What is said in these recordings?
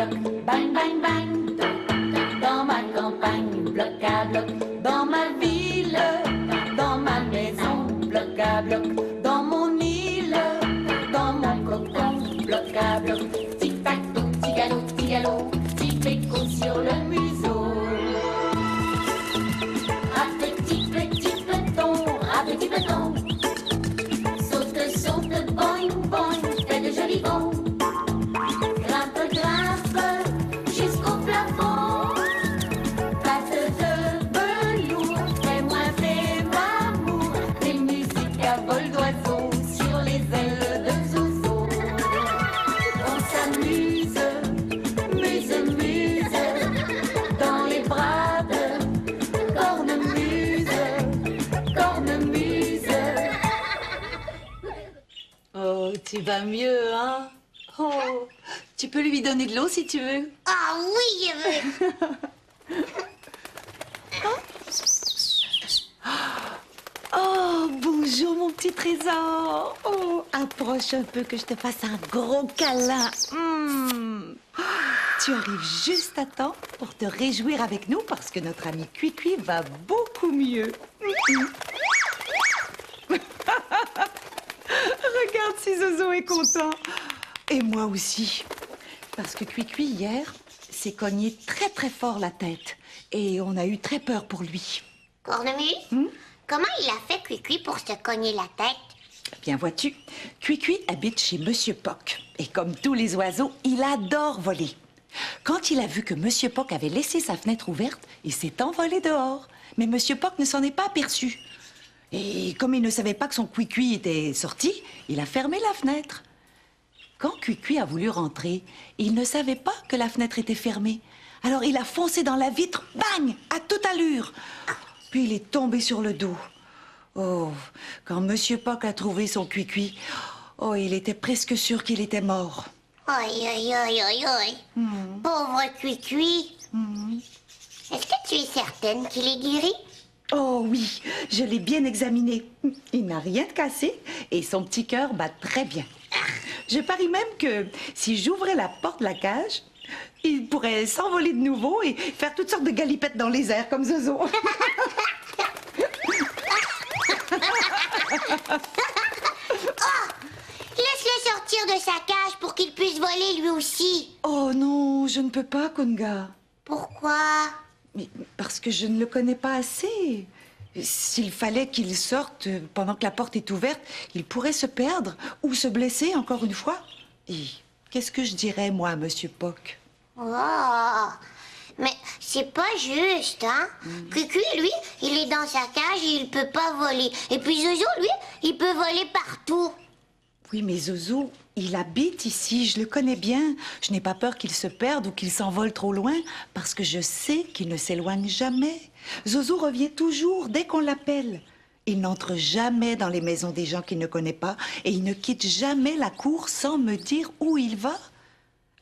bloc, bang, bang, bang. Dans ma campagne, bloc à bloc. Dans ma ville, dans ma maison, bloc à bloc. Dans mon île, dans mon cocon, bloc à bloc. Tic-tac, petit galop, petit péco sur le museau. À petit peloton, saute, boing, boing, fais de jolis bonds. Grimpe, jusqu'au plafond. Patte de velours, fais m'amour. Des musiques à vol d'oiseau sur les ailes de Zozo. On s'amuse, muse, dans les bras de cornemuse. Oh, tu vas mieux, hein? Oh, tu peux lui donner de l'eau si tu veux. Ah oui, je veux. Oh, bonjour mon petit trésor. Oh, approche un peu que je te fasse un gros câlin. Tu arrives juste à temps pour te réjouir avec nous parce que notre ami Cui-Cui va beaucoup mieux. Regarde si Zozo est content. Et moi aussi. Parce que Cui-Cui, hier, s'est cogné très très fort la tête. Et on a eu très peur pour lui. Cornemuse, comment il a fait Cui-Cui pour se cogner la tête? Bien vois-tu, Cui-Cui habite chez Monsieur Poc. Et comme tous les oiseaux, il adore voler. Quand il a vu que Monsieur Poc avait laissé sa fenêtre ouverte, il s'est envolé dehors. Mais Monsieur Poc ne s'en est pas aperçu. Et comme il ne savait pas que son Cui-Cui était sorti, il a fermé la fenêtre. Quand Cui-Cui a voulu rentrer, il ne savait pas que la fenêtre était fermée. Alors il a foncé dans la vitre, bang, à toute allure. Puis il est tombé sur le dos. Oh, quand Monsieur Poc a trouvé son Cui-Cui, oh, il était presque sûr qu'il était mort. Aïe, aïe, aïe, aïe, aïe. Pauvre Cui-Cui. Est-ce que tu es certaine qu'il est guéri? Oh oui, je l'ai bien examiné. Il n'a rien de cassé et son petit cœur bat très bien. Je parie même que si j'ouvrais la porte de la cage, il pourrait s'envoler de nouveau et faire toutes sortes de galipettes dans les airs comme Zozo. Laisse-le sortir de sa cage pour qu'il puisse voler lui aussi. Oh non, je ne peux pas, Kunga. Pourquoi? Mais parce que je ne le connais pas assez. S'il fallait qu'il sorte pendant que la porte est ouverte, il pourrait se perdre ou se blesser encore une fois. Et qu'est-ce que je dirais, moi, à Monsieur Poc? Oh, mais c'est pas juste, hein? Cui-Cui, lui, il est dans sa cage et il peut pas voler. Et puis Zozo, lui, il peut voler partout. Oui, mais Zozo, il habite ici, je le connais bien. Je n'ai pas peur qu'il se perde ou qu'il s'envole trop loin, parce que je sais qu'il ne s'éloigne jamais. Zozo revient toujours dès qu'on l'appelle. Il n'entre jamais dans les maisons des gens qu'il ne connaît pas et il ne quitte jamais la cour sans me dire où il va.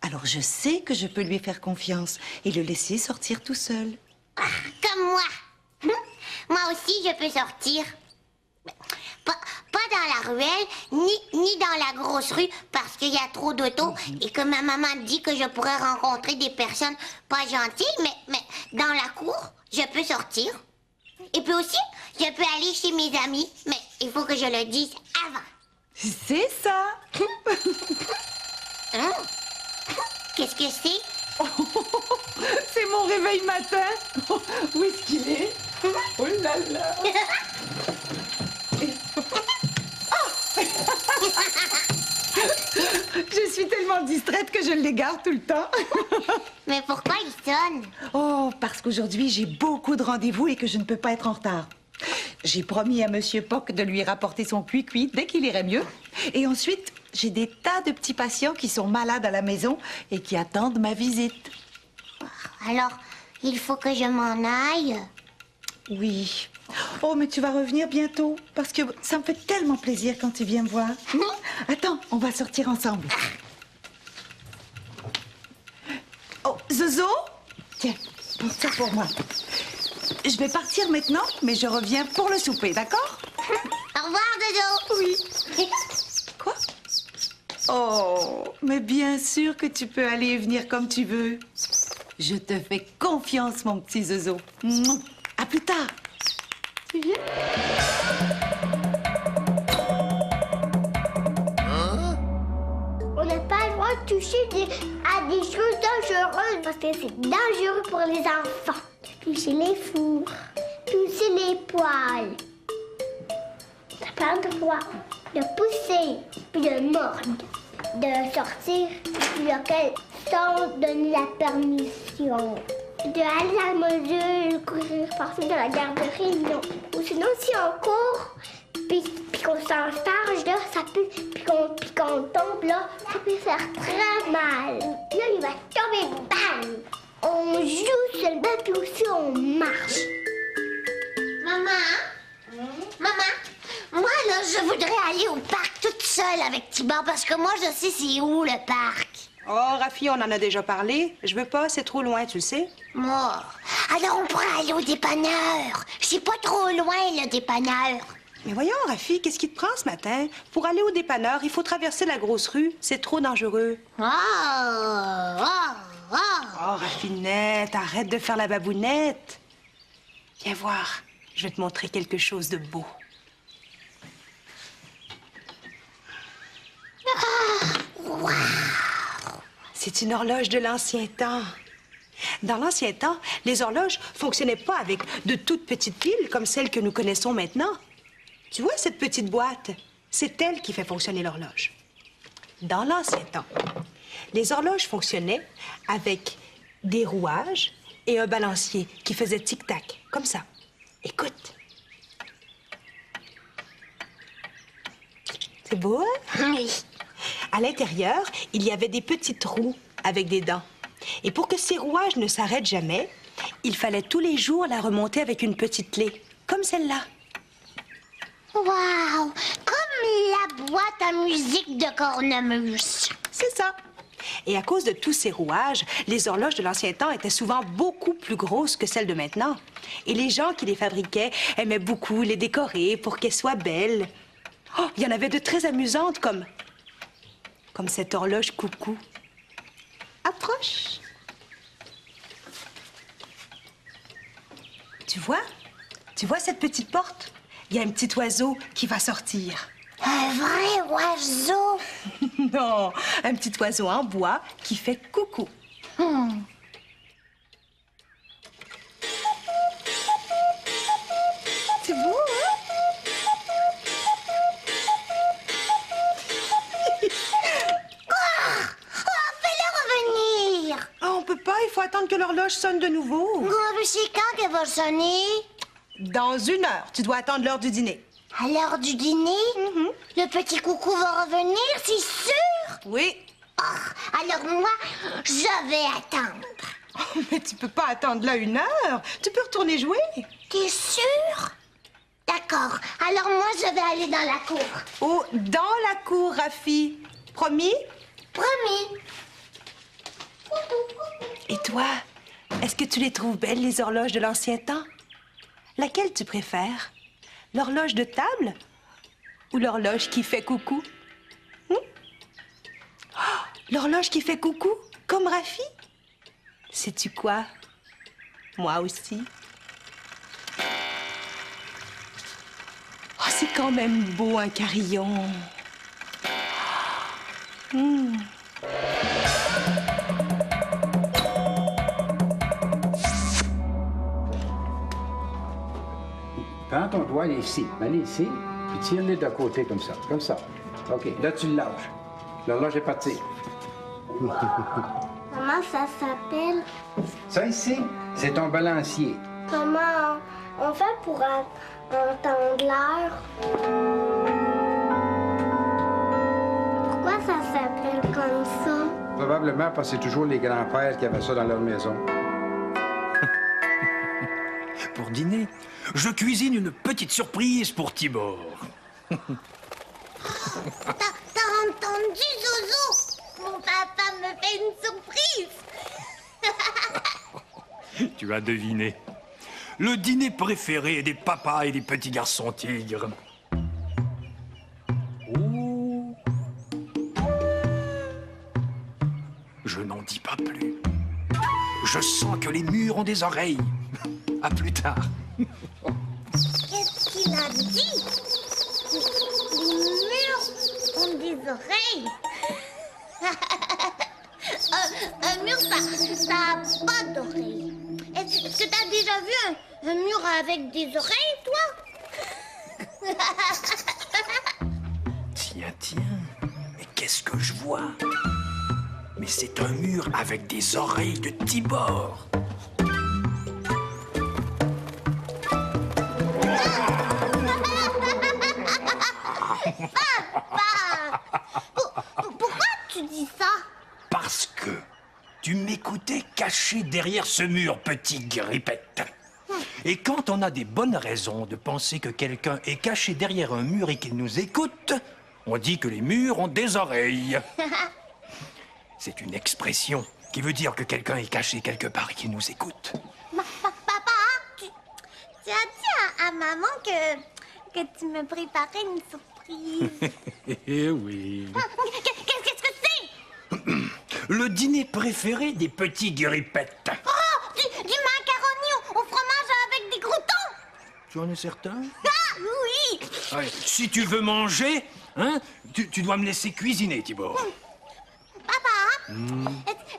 Alors je sais que je peux lui faire confiance et le laisser sortir tout seul. Ah, comme moi. Moi aussi, je peux sortir. Pas dans la ruelle, ni dans la grosse rue, parce qu'il y a trop d'autos et que ma maman dit que je pourrais rencontrer des personnes pas gentilles, mais dans la cour, je peux sortir. Et puis aussi, je peux aller chez mes amis, mais il faut que je le dise avant. C'est ça. Hein? Qu'est-ce que c'est? C'est mon réveil matin. Où est-ce qu'il est? Oh là là. Je suis tellement distraite que je l'égare tout le temps. Mais pourquoi il sonne? Oh, parce qu'aujourd'hui, j'ai beaucoup de rendez-vous et que je ne peux pas être en retard. J'ai promis à Monsieur Poc de lui rapporter son Cui-Cui dès qu'il irait mieux. Et ensuite, j'ai des tas de petits patients qui sont malades à la maison et qui attendent ma visite. Alors, il faut que je m'en aille. Oui. Oh, mais tu vas revenir bientôt, parce que ça me fait tellement plaisir quand tu viens me voir. Attends, on va sortir ensemble. Oh, Zozo? Tiens, prends ça pour moi. Je vais partir maintenant, mais je reviens pour le souper, d'accord? Au revoir, Zozo. Oui. Quoi? Oh, mais bien. bien sûr que tu peux aller et venir comme tu veux. Je te fais confiance, mon petit Zozo. À plus tard. On n'a pas le droit de toucher à des choses dangereuses parce que c'est dangereux pour les enfants. Toucher les fours, toucher les poils. On n'a pas le droit de pousser, puis de mordre, de sortir, puis sans donner la permission. De aller à la module, courir partout dans la garderie, non. Ou sinon, si on court, puis qu'on s'en charge, là, ça peut, puis qu'on tombe, là, ça peut faire très mal. Là, il va tomber, bam! On joue seulement, puis aussi on marche. Maman? Maman? Moi, là, je voudrais aller au parc toute seule avec Tibor parce que moi, je sais c'est où le parc. Oh, Rafi, on en a déjà parlé. Je veux pas, c'est trop loin, tu le sais. Moi. Alors, on pourrait aller au dépanneur. C'est pas trop loin, le dépanneur. Mais voyons, Rafi, qu'est-ce qui te prend ce matin? Pour aller au dépanneur, il faut traverser la grosse rue. C'est trop dangereux. Oh, Oh, Raffinette, arrête de faire la babounette. Viens voir, je vais te montrer quelque chose de beau. C'est une horloge de l'ancien temps. Dans l'ancien temps, les horloges fonctionnaient pas avec de toutes petites piles comme celles que nous connaissons maintenant. Tu vois cette petite boîte? C'est elle qui fait fonctionner l'horloge. Dans l'ancien temps, les horloges fonctionnaient avec des rouages et un balancier qui faisait tic-tac, comme ça. Écoute. C'est beau, hein? oui. À l'intérieur, il y avait des petits trous avec des dents. Et pour que ces rouages ne s'arrêtent jamais, il fallait tous les jours la remonter avec une petite clé, comme celle-là. Wow! Comme la boîte à musique de cornemuse. C'est ça. Et à cause de tous ces rouages, les horloges de l'ancien temps étaient souvent beaucoup plus grosses que celles de maintenant. Et les gens qui les fabriquaient aimaient beaucoup les décorer pour qu'elles soient belles. Oh, il y en avait de très amusantes comme cette horloge coucou. Approche. Tu vois cette petite porte? Il y a un petit oiseau qui va sortir. Un vrai oiseau. Non, un petit oiseau en bois qui fait coucou. C'est beau, hein? Fais-le revenir. Ah, on peut pas, il faut attendre que l'horloge sonne de nouveau. Oh, mais c'est quand qu'elle va sonner? Dans 1 heure, tu dois attendre l'heure du dîner. À l'heure du dîner? Le petit coucou va revenir, c'est sûr? Oui. Oh, alors moi, je vais attendre. Oh, mais tu peux pas attendre là 1 heure. Tu peux retourner jouer. T'es sûr? D'accord. Alors moi, je vais aller dans la cour. Oh, dans la cour, Rafi. Promis? Promis. Et toi, est-ce que tu les trouves belles, les horloges de l'ancien temps? Laquelle tu préfères? L'horloge de table ou l'horloge qui fait coucou? Oh, l'horloge qui fait coucou, comme Rafi? Sais-tu quoi? Moi aussi. Oh, c'est quand même beau, un carillon. Prends ton doigt ici, mets-le ici, puis tire-le de côté comme ça, comme ça. OK, là, tu le lâches. L'horloge est partie. Comment ça s'appelle? Ça ici, c'est ton balancier. Comment on fait pour entendre l'heure? Pourquoi ça s'appelle comme ça? Probablement parce que c'est toujours les grands-pères qui avaient ça dans leur maison. Pour dîner, je cuisine une petite surprise pour Tibor. T'as entendu, Zozo? Mon papa me fait une surprise. Tu as deviné. Le dîner préféré des papas et des petits garçons tigres. Oh. Je n'en dis pas plus. Je sens que les murs ont des oreilles. À plus tard. Qu'est-ce qu'il a dit? Les murs ont des oreilles. Un mur, ça a pas d'oreilles. Est-ce que t'as déjà vu un mur avec des oreilles, toi? Tiens. Mais qu'est-ce que je vois? Mais c'est un mur avec des oreilles de Tibor. Pourquoi tu dis ça? Parce que tu m'écoutais caché derrière ce mur, petit grippette. Et quand on a des bonnes raisons de penser que quelqu'un est caché derrière un mur et qu'il nous écoute, on dit que les murs ont des oreilles. C'est une expression qui veut dire que quelqu'un est caché quelque part et qu'il nous écoute. Papa, tu as dit à maman que tu me préparais une surprise. Eh oui. Qu'est-ce que c'est? Le dîner préféré des petits grippettes. Oh, du macaroni au fromage avec des croûtons. Tu en es certain? Ah, oui. Ouais, si tu veux manger, hein, tu dois me laisser cuisiner, Tibor. Papa,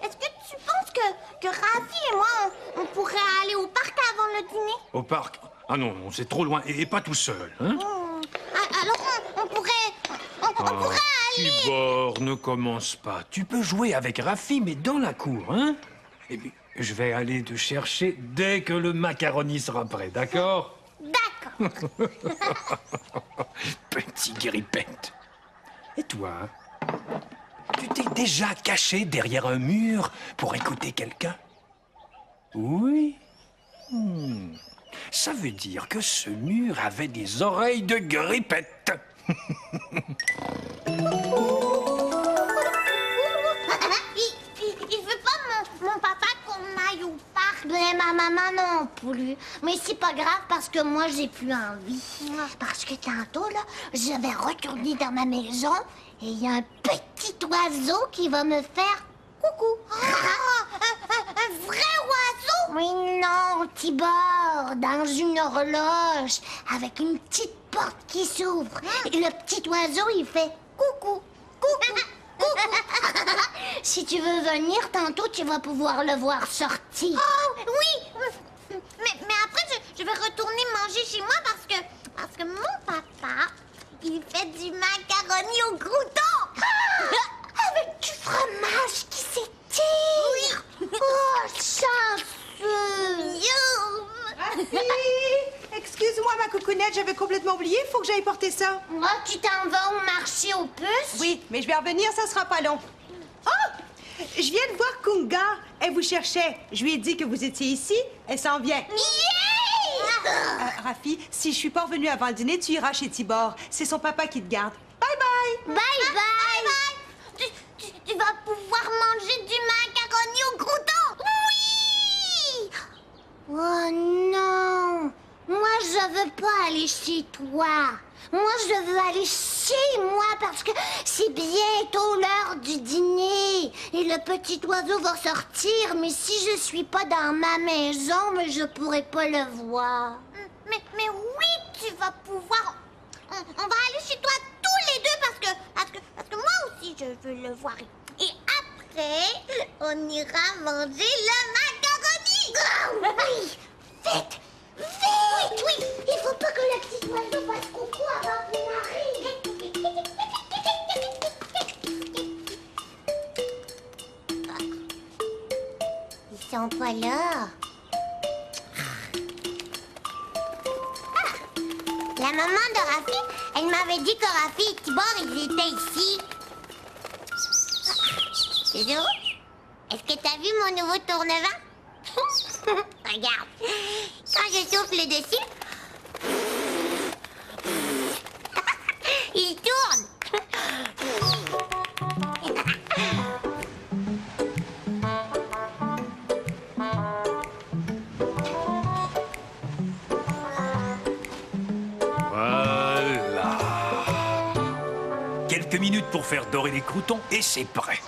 est-ce que tu penses que Rafi et moi, on pourrait aller au parc avant le dîner? Au parc? Ah non, c'est trop loin, et pas tout seul, hein? Alors on pourrait aller... Tibor, ne commence pas. Tu peux jouer avec Rafi, mais dans la cour, hein? Et puis, je vais aller te chercher dès que le macaroni sera prêt, d'accord? D'accord. Petit grippette. Et toi? Tu t'es déjà caché derrière un mur pour écouter quelqu'un? Oui? Ça veut dire que ce mur avait des oreilles de grippette. Il veut pas mon papa qu'on aille au parc. Mais ma maman non plus. Mais c'est pas grave parce que moi j'ai plus envie. Parce que tantôt là, je vais retourner dans ma maison et il y a un petit oiseau qui va me faire coucou. Un vrai oiseau? Oui, non, Tibor, dans une horloge avec une petite porte qui s'ouvre. Et le petit oiseau, il fait coucou, coucou. Si tu veux venir, tantôt, tu vas pouvoir le voir sortir. Oh, oui! Mais après, je vais retourner manger chez moi parce que mon papa, il fait du macaroni au croûton. Avec du fromage qui s'étire. Oui. Oh, chanceux. Rafi! Excuse-moi, ma coucounette, j'avais complètement oublié. Faut que j'aille porter ça. Moi, tu t'en vas au marché aux puces? Oui, mais je vais revenir, ça sera pas long. Oh! Je viens de voir Kunga. Elle vous cherchait. Je lui ai dit que vous étiez ici. Elle s'en vient. Yeah! Rafi, si je suis pas revenue avant le dîner, tu iras chez Tibor. C'est son papa qui te garde. Bye bye! Bye bye! Tu vas pouvoir manger du macaroni au croûton! Oui! Oh non! Moi, je veux pas aller chez toi. Moi, je veux aller chez moi parce que c'est bientôt l'heure du dîner. Et le petit oiseau va sortir, mais si je suis pas dans ma maison, mais je pourrai pas le voir. Mais oui, tu vas pouvoir... On va aller chez toi tous les deux parce que moi aussi, je veux le voir. Et après, on ira manger le macaroni. Oui, vite! Vite! Oui, il faut pas que le petit oiseau fasse coucou avant qu'on arrive. Ils sont pas là. La maman de Rafi, elle m'avait dit que Rafi et Tibor, ils étaient ici. Doudou, est-ce que t'as vu mon nouveau tourne-vent? Regarde, quand je souffle dessus, il tourne. Voilà. Quelques minutes pour faire dorer les croûtons et c'est prêt.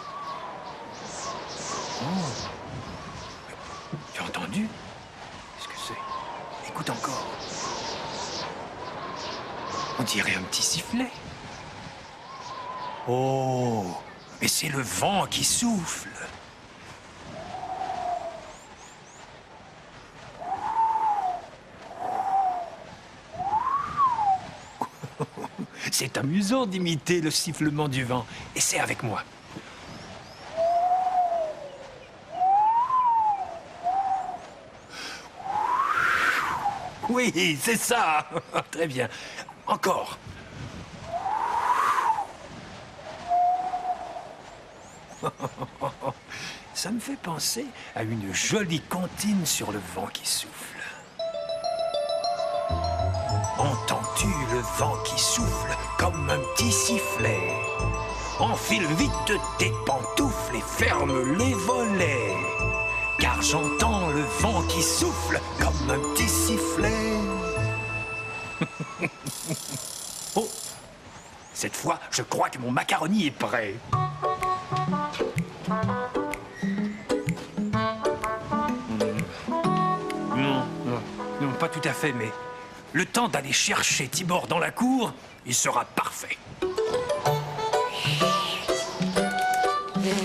On dirait un petit sifflet. Oh, mais c'est le vent qui souffle. C'est amusant d'imiter le sifflement du vent. Essaie avec moi. Oui, c'est ça. Très bien. Encore. Ça me fait penser à une jolie comptine sur le vent qui souffle. Entends-tu le vent qui souffle comme un petit sifflet? Enfile vite tes pantoufles et ferme les volets, car j'entends le vent qui souffle comme un petit sifflet. Oh, cette fois, je crois que mon macaroni est prêt. Non, pas tout à fait, mais le temps d'aller chercher Tibor dans la cour, il sera parfait.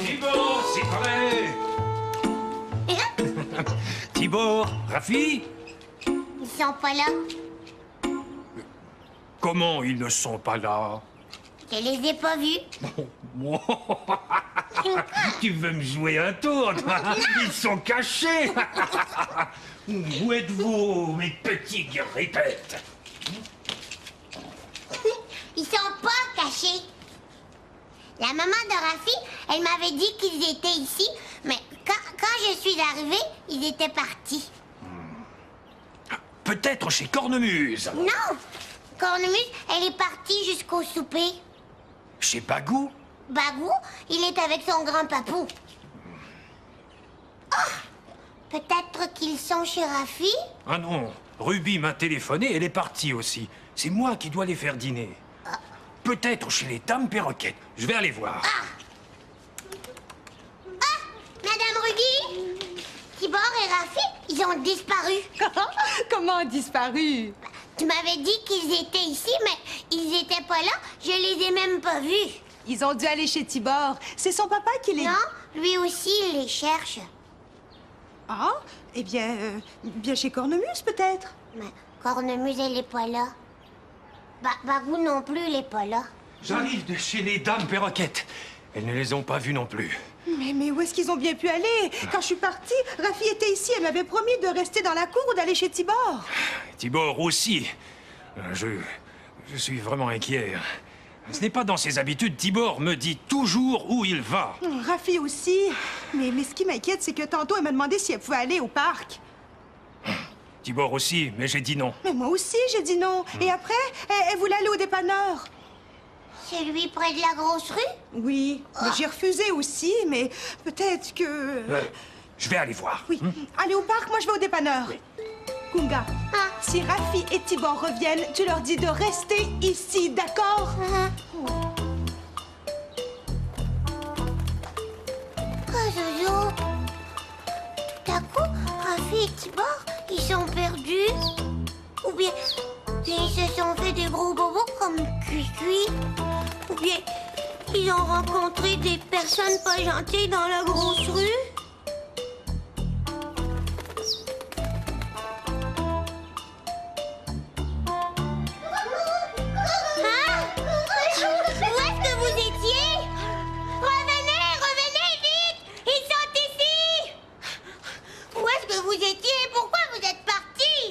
Tibor, c'est prêt. Tibor, Rafi? Ils sont pas là. Comment ils ne sont pas là? Je les ai pas vus. Tu veux me jouer un tour, toi? Ils sont cachés. Où êtes-vous, mes petits grippettes? Ils sont pas cachés. La maman de Rafi, elle m'avait dit qu'ils étaient ici, mais quand je suis arrivée, ils étaient partis. Peut-être chez Cornemuse. Non! Cornemuse, elle est partie jusqu'au souper. Chez Bagou? Bagou, il est avec son grand-papou. Oh! Peut-être qu'ils sont chez Rafi? Ah non, Ruby m'a téléphoné, elle est partie aussi. C'est moi qui dois les faire dîner. Peut-être chez les dames perroquettes. Je vais aller voir. Madame Ruby? Tibor et Rafi, ils ont disparu. Comment disparu? Tu m'avais dit qu'ils étaient ici, mais ils étaient pas là. Je les ai même pas vus. Ils ont dû aller chez Tibor. C'est son papa qui les... Non, lui aussi, il les cherche. Ah, eh bien, bien chez Cornemuse, peut-être. Mais Cornemuse, elle est pas là. Bagou non plus, il est pas là. J'arrive de chez les dames perroquettes. Elles ne les ont pas vues non plus. Mais où est-ce qu'ils ont bien pu aller? Quand je suis partie, Rafi était ici. Elle m'avait promis de rester dans la cour ou d'aller chez Tibor. Tibor aussi. Je suis vraiment inquiet. Ce n'est pas dans ses habitudes. Tibor me dit toujours où il va. Rafi aussi. Mais ce qui m'inquiète, c'est que tantôt, elle m'a demandé si elle pouvait aller au parc. Tibor aussi, mais j'ai dit non. Mais moi aussi, j'ai dit non. Et après, elle voulait aller au dépanneur. C'est lui près de la grosse rue? Oui, mais j'ai refusé aussi, mais peut-être que... Je vais aller voir. Oui, allez au parc, moi je vais au dépanneur. Kunga, si Rafi et Tibor reviennent, tu leur dis de rester ici, d'accord? Oh, Jojo. Tout à coup, Rafi et Tibor, ils sont perdus. Ou bien ils se sont fait des gros bobos comme Cui-Cui. Ou bien ils ont rencontré des personnes pas gentilles dans la grosse rue. Hein? Où est-ce que vous étiez? Revenez vite! Ils sont ici! Où est-ce que vous étiez? Pourquoi vous êtes partis?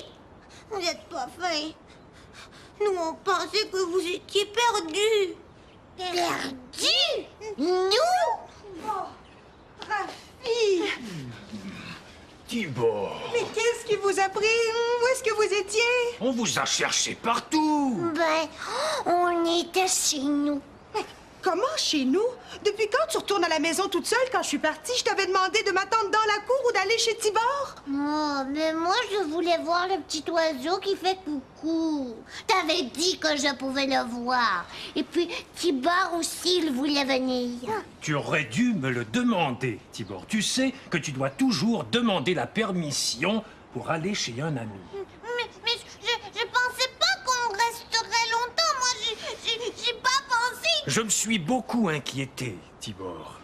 Vous n'êtes pas fin. Nous, on pensait que vous étiez perdus. Perdus? Nous? Rafi! Tibor, Mais qu'est-ce qui vous a pris? Où est-ce que vous étiez? on vous a cherché partout. Ben, on était chez nous. Mais comment chez nous? Depuis quand tu retournes à la maison toute seule quand je suis partie? Je t'avais demandé de m'attendre dans la cour ou d'aller chez Tibor? Oh, mais moi, je voulais voir le petit oiseau qui fait coucou. T'avais dit que je pouvais le voir. Et puis, Tibor aussi, il voulait venir. Tu aurais dû me le demander, Tibor. Tu sais que tu dois toujours demander la permission pour aller chez un ami. Mais je pensais pas qu'on resterait longtemps. Moi, Je me suis beaucoup inquiété, Tibor.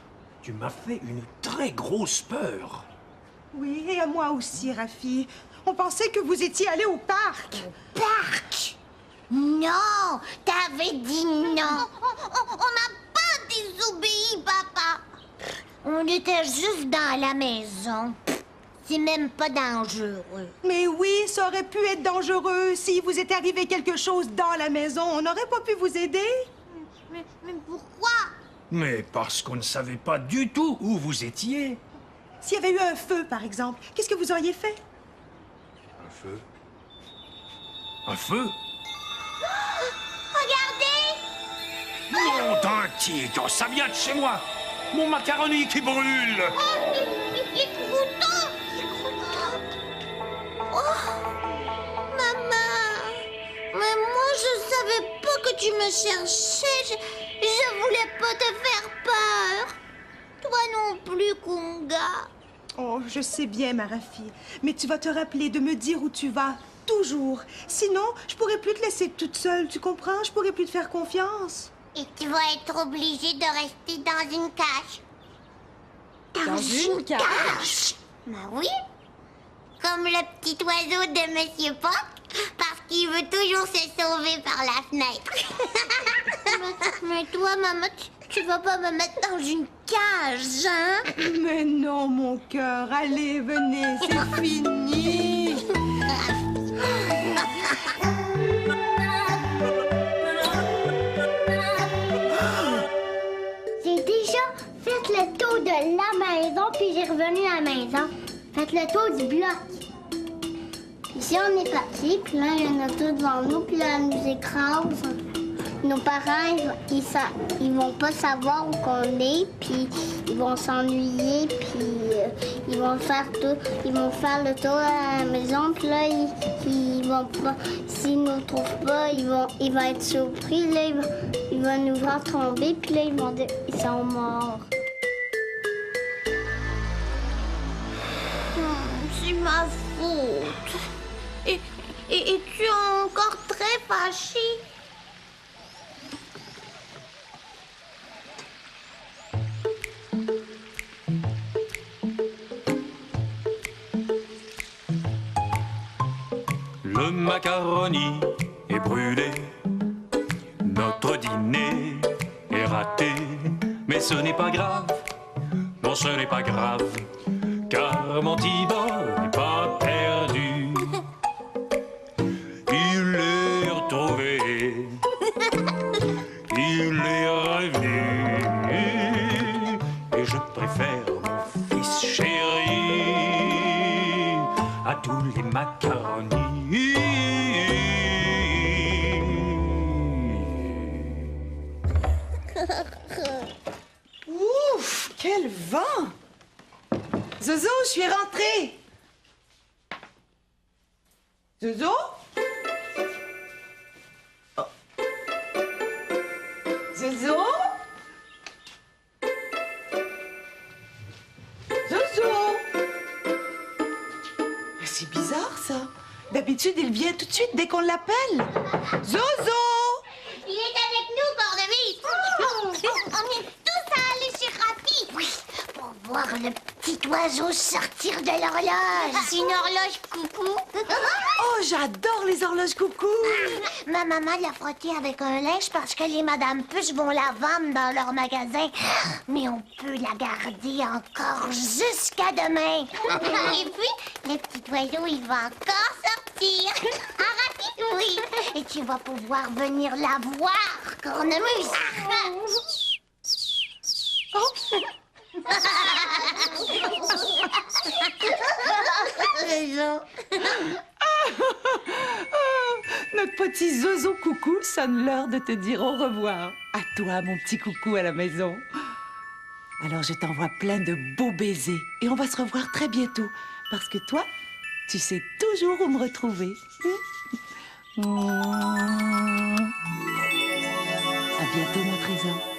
Tu m'as fait une très grosse peur. Oui, et à moi aussi, Rafi. On pensait que vous étiez allé au parc. Parc? Non, t'avais dit non. On n'a pas désobéi, papa. On était juste dans la maison. C'est même pas dangereux. Mais oui, ça aurait pu être dangereux. Si vous était arrivé quelque chose dans la maison, on n'aurait pas pu vous aider. Mais pourquoi? Mais parce qu'on ne savait pas du tout où vous étiez. S'il y avait eu un feu, par exemple, qu'est-ce que vous auriez fait? Un feu? Un feu? Regardez! Mon d'un tigre, ça vient de chez moi. Mon macaroni qui brûle. Les croutons! Oh! Maman! Mais moi, je savais pas que tu me cherchais. Je voulais pas te faire peur. Toi non plus, Kunga. Oh, je sais bien, ma Rafi. Mais tu vas te rappeler de me dire où tu vas, toujours. Sinon, je pourrais plus te laisser toute seule, tu comprends? Je pourrais plus te faire confiance. Et tu vas être obligé de rester dans une cage. Dans une cage? Ben oui. Comme le petit oiseau de Monsieur Pop, parce qu'il veut toujours se sauver par la fenêtre. mais toi, maman, tu vas pas me mettre dans une cage, hein? Mais non, mon cœur. Allez, venez, c'est fini. J'ai déjà fait le tour de la maison, puis j'ai revenu à la maison. Fait le tour du bloc. Puis si on est parti, puis là, il y a une auto devant nous, puis là, elle nous écrase. Nos parents, ils vont pas savoir où qu'on est, puis ils vont s'ennuyer, puis ils vont faire le tour à la maison, puis là, ils vont pas, s'ils nous trouvent pas, ils vont être surpris, là, ils vont nous voir tomber, puis là, ils vont dire, ils sont morts. C'est ma faute. Et tu es encore très fâchée. Le macaroni est brûlé, notre dîner est raté, mais ce n'est pas grave, non ce n'est pas grave, car mon Tibor n'est pas perdu. Il est retrouvé, il est revenu, et je préfère mon fils chéri à tous les macaronis. Ouf, quel vent! Zozo, je suis rentrée. Zozo? Oh. Zozo? Zozo? C'est bizarre, ça. D'habitude, il vient tout de suite dès qu'on l'appelle. Zozo! Il est avec nous, Cornemuse. On est tous à aller chez Rafi. Oui, pour voir le petit oiseau sortir de l'horloge. Une horloge coucou. Oh, j'adore les horloges coucou. Ma maman l'a frotté avec un linge parce que les Madame Puce vont la vendre dans leur magasin. Mais on peut la garder encore jusqu'à demain. Et puis, le petit oiseau, il va encore sortir. Ah, Rafi? Oui. Et tu vas pouvoir venir la voir, Cornemuse. Notre petit Zozo coucou sonne l'heure de te dire au revoir. À toi, mon petit coucou à la maison. Alors, je t'envoie plein de beaux baisers et on va se revoir très bientôt. Parce que toi, tu sais toujours où me retrouver. À bientôt, mon trésor.